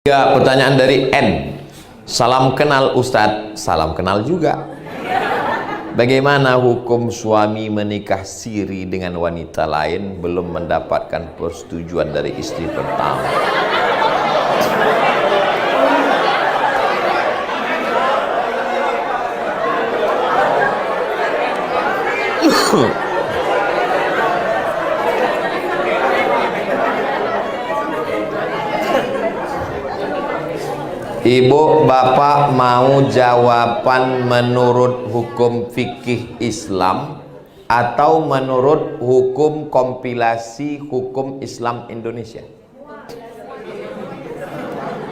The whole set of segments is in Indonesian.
Ya, pertanyaan dari N. Salam kenal Ustadz, salam kenal juga. Bagaimana hukum suami menikah siri dengan wanita lain belum mendapatkan persetujuan dari istri pertama? Ibu, bapak mau jawaban menurut hukum fikih Islam atau menurut hukum kompilasi hukum Islam Indonesia?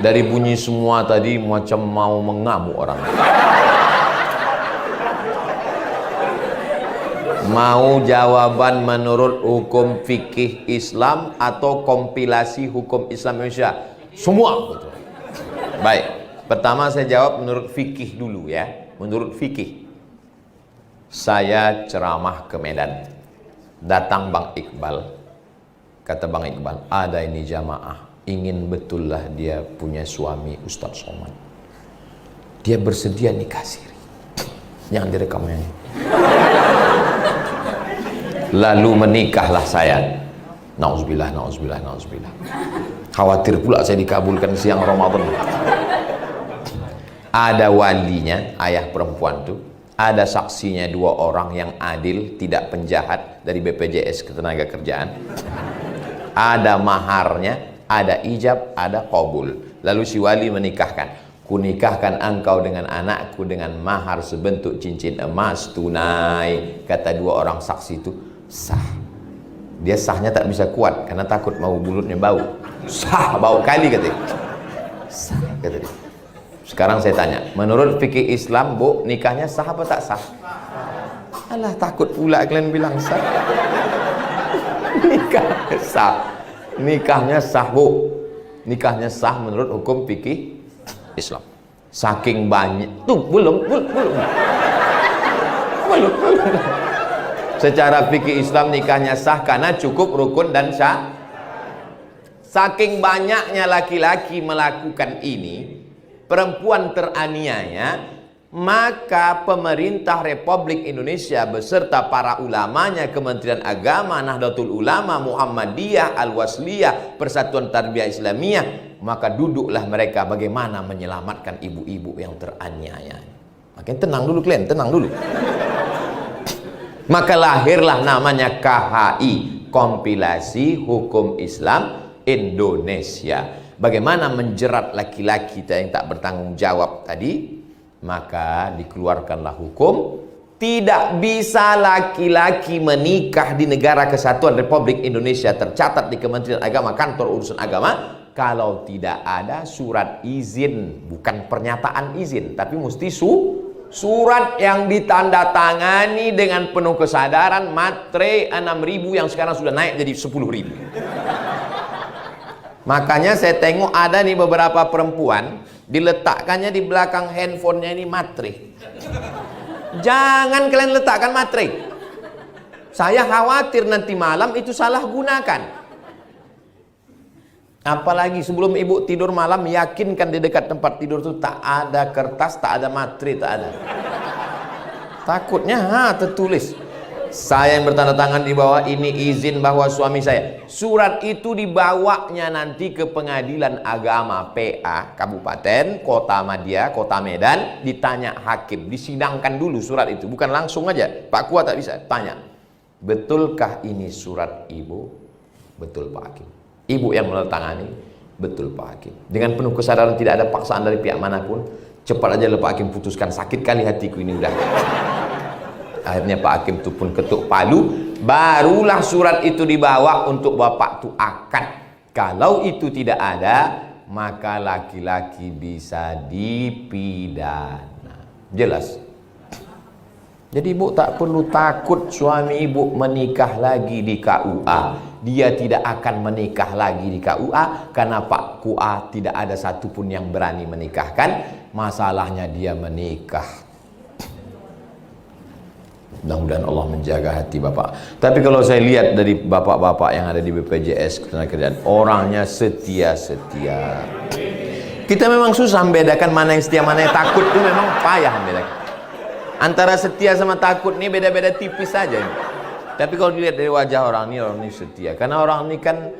Dari bunyi semua tadi macam mau mengamuk orang. Mau jawaban menurut hukum fikih Islam atau kompilasi hukum Islam Indonesia? Semua gitu. Baik, pertama saya jawab menurut fikih dulu ya. Menurut fikih, saya ceramah ke Medan, datang Bang Iqbal. Kata Bang Iqbal, ada ini jamaah ingin betullah dia punya suami Ustadz Somad, dia bersedia nikah siri. Jangan direkamnya. Lalu menikahlah saya. Nauzubillah, nauzubillah, nauzubillah. Khawatir pula saya dikabulkan siang Ramadan. Ada walinya, ayah perempuan tuh. Ada saksinya 2 orang yang adil, tidak penjahat dari BPJS Ketenagakerjaan. Ada maharnya, ada ijab, ada qabul. Lalu si wali menikahkan. Kunikahkan engkau dengan anakku dengan mahar sebentuk cincin emas tunai. Kata 2 orang saksi itu sah. Dia sahnya tak bisa kuat karena takut mau mulutnya bau. Sah, bau kali katanya. Sah kata dia. Sekarang saya tanya, menurut fikih Islam, Bu, nikahnya sah apa tak sah? Alah, takut pula kalian bilang sah. Nikahnya sah. Nikahnya sah, Bu. Nikahnya sah menurut hukum fikih Islam. Saking banyak. Tuh, belum. Secara fikih Islam nikahnya sah karena cukup rukun dan sah. Saking banyaknya laki-laki melakukan ini, perempuan teraniaya, maka pemerintah Republik Indonesia beserta para ulamanya, Kementerian Agama, Nahdlatul Ulama, Muhammadiyah, Al-Wasliyah, Persatuan Tarbiyah Islamiyah, maka duduklah mereka bagaimana menyelamatkan ibu-ibu yang teraniaya. Makin tenang dulu kalian, tenang dulu. Maka lahirlah namanya KHI, Kompilasi Hukum Islam Indonesia. Bagaimana menjerat laki-laki yang tak bertanggung jawab tadi? Maka dikeluarkanlah hukum, tidak bisa laki-laki menikah di negara kesatuan Republik Indonesia tercatat di Kementerian Agama, Kantor Urusan Agama, kalau tidak ada surat izin, bukan pernyataan izin, tapi mesti surat yang ditandatangani dengan penuh kesadaran, matre 6.000 yang sekarang sudah naik jadi 10.000. Makanya saya tengok ada nih beberapa perempuan diletakkannya di belakang handphonenya ini matre. Jangan kalian letakkan matre. Saya khawatir nanti malam itu salah gunakan. Apalagi sebelum ibu tidur malam, yakinkan di dekat tempat tidur itu tak ada kertas, tak ada matre, tak ada. Takutnya tertulis, saya yang bertanda tangan di bawah ini izin bahwa suami saya. Surat itu dibawanya nanti ke Pengadilan Agama PA Kabupaten, Kota Madia, Kota Medan, ditanya hakim, disidangkan dulu surat itu, bukan langsung aja. Pak Kua tak bisa, tanya, betulkah ini surat ibu? Betul Pak Hakim. Ibu yang menandatangani, betul Pak Hakim. Dengan penuh kesadaran, tidak ada paksaan dari pihak manapun, cepat aja Pak Hakim putuskan, sakit kali hatiku ini udah. Akhirnya Pak Hakim itu pun ketuk palu, barulah surat itu dibawa untuk bapak itu akad. Kalau itu tidak ada, maka laki-laki bisa dipidana. Jelas? Jadi ibu tak perlu takut suami ibu menikah lagi di KUA. Dia tidak akan menikah lagi di KUA karena Pak KUA tidak ada satupun yang berani menikahkan. Masalahnya dia menikah. Mudah-mudahan Allah menjaga hati bapak. Tapi kalau saya lihat dari bapak-bapak yang ada di BPJS Ketenagakerjaan, orangnya setia-setia. Kita memang susah membedakan mana yang setia, mana yang takut. Itu memang payah membedakan. Antara setia sama takut ini beda-beda tipis saja. Tapi kalau dilihat dari wajah orang ini setia. Karena orang ini kan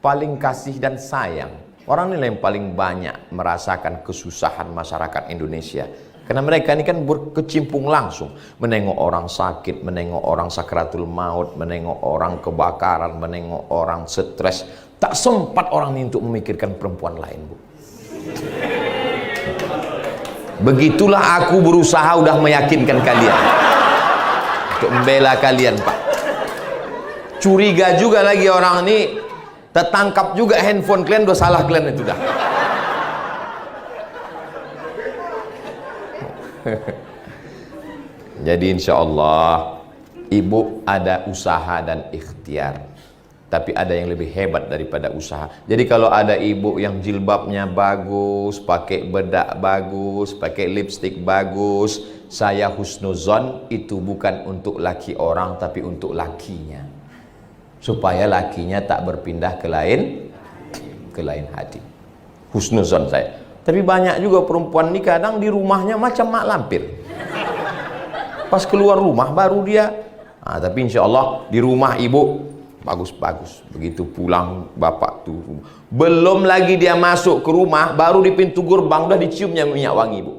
paling kasih dan sayang. Orang ini yang paling banyak merasakan kesusahan masyarakat Indonesia. Karena mereka ini kan berkecimpung langsung. Menengok orang sakit, menengok orang sakratul maut, menengok orang kebakaran, menengok orang stres. Tak sempat orang ini untuk memikirkan perempuan lain, Bu. Begitulah aku berusaha udah meyakinkan kalian. Untuk membela kalian, Pak. Curiga juga lagi orang ini. Tertangkap juga handphone kalian, udah salah kalian itu dah. Jadi insya Allah ibu ada usaha dan ikhtiar, tapi ada yang lebih hebat daripada usaha. Jadi kalau ada ibu yang jilbabnya bagus, pakai bedak bagus, pakai lipstik bagus, saya husnuzon, itu bukan untuk laki orang tapi untuk lakinya, supaya lakinya tak berpindah ke lain hati. Husnuzon saya. Tapi banyak juga perempuan ini kadang di rumahnya macam mak lampir. Pas keluar rumah baru dia. Tapi insya Allah di rumah ibu bagus-bagus. Begitu pulang bapak tuh. Belum lagi dia masuk ke rumah, baru di pintu gerbang udah diciumnya minyak wangi, Bu.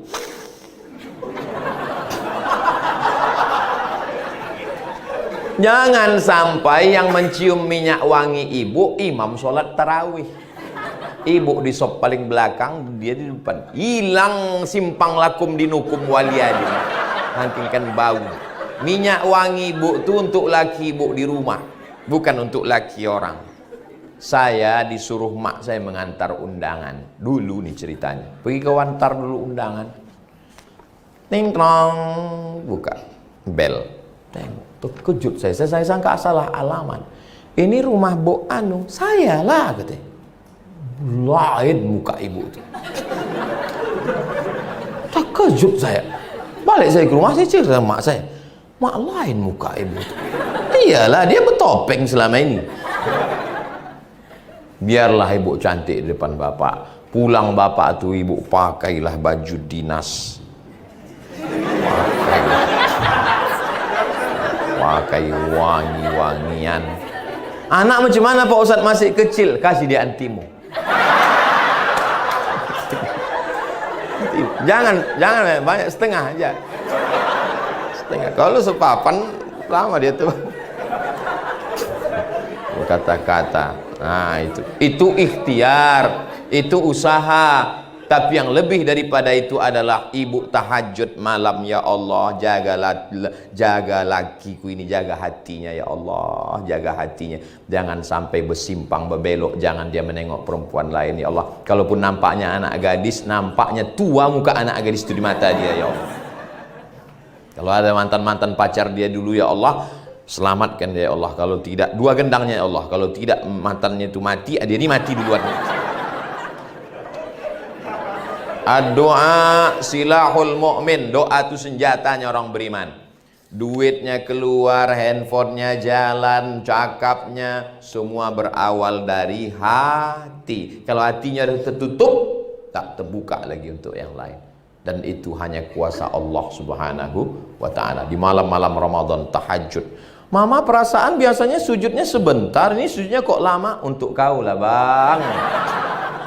Jangan sampai yang mencium minyak wangi ibu imam sholat tarawih. Ibu di sop paling belakang, dia di depan. Hilang simpang lakum dinukum waliyadi. Hangkingkan bau. Minyak wangi ibu itu untuk laki ibu di rumah, bukan untuk laki orang. Saya disuruh mak saya mengantar undangan. Dulu nih ceritanya. Pergi ke wantar dulu undangan. Ting tong, buka bel. Terkejut saya sangka salah alamat. Ini rumah Bu Anu, saya lah katanya. Lain muka ibu itu. Terkejut saya. Balik saya ke rumah, saya cerita sama mak saya. Mak, lain muka ibu itu. Iyalah, dia bertopeng selama ini. Biarlah ibu cantik di depan bapak. Pulang bapak tuh ibu pakailah baju dinas. Pakai wangi-wangian. Anak macam mana Pak Ustadz masih kecil? Kasih dia antimo. Jangan banyak, setengah aja. Setengah. Kalau sepapan lama dia tuh. Kata-kata. Nah, itu ikhtiar, itu usaha. Tapi yang lebih daripada itu adalah ibu tahajud malam, ya Allah, jaga lakiku ini, jaga hatinya ya Allah, jaga hatinya, jangan sampai bersimpang berbelok, jangan dia menengok perempuan lain ya Allah. Kalaupun nampaknya anak gadis, nampaknya tua muka anak gadis itu di mata dia ya Allah. Kalau ada mantan pacar dia dulu ya Allah, selamatkan dia ya Allah. Kalau tidak, dua gendangnya ya Allah. Kalau tidak mantannya itu mati, dia ini mati duluan. Doa silahul mu'min. Doa itu senjatanya orang beriman. Duitnya keluar, handphonenya jalan, cakapnya, semua berawal dari hati. Kalau hatinya sudah tertutup, tak terbuka lagi untuk yang lain. Dan itu hanya kuasa Allah subhanahu wa ta'ala. Di malam-malam Ramadan tahajud. Mama perasaan biasanya sujudnya sebentar, ini sujudnya kok lama? Untuk kau lah bang,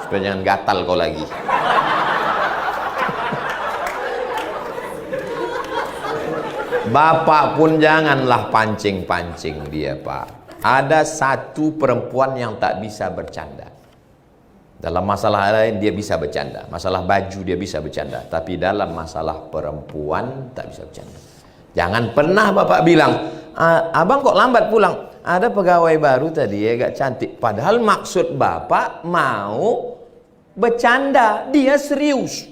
supaya jangan gatal kau lagi. Bapak pun janganlah pancing-pancing dia, Pak. Ada satu perempuan yang tak bisa bercanda. Dalam masalah lain dia bisa bercanda. Masalah baju dia bisa bercanda. Tapi dalam masalah perempuan tak bisa bercanda. Jangan pernah Bapak bilang, abang kok lambat pulang? Ada pegawai baru tadi agak cantik. Padahal maksud Bapak mau bercanda. Dia serius.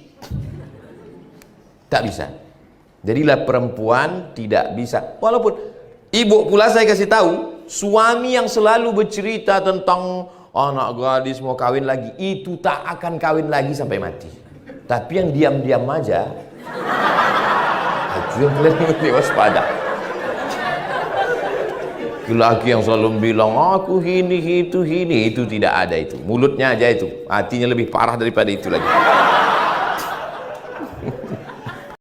Tak bisa. Jadilah perempuan tidak bisa. Walaupun ibu pula saya kasih tahu, suami yang selalu bercerita tentang anak gadis mau kawin lagi, itu tak akan kawin lagi sampai mati. Tapi yang diam-diam aja, itu yang kalian mesti waspada. Laki yang selalu bilang aku ini itu tidak ada itu. Mulutnya aja itu, hatinya lebih parah daripada itu lagi.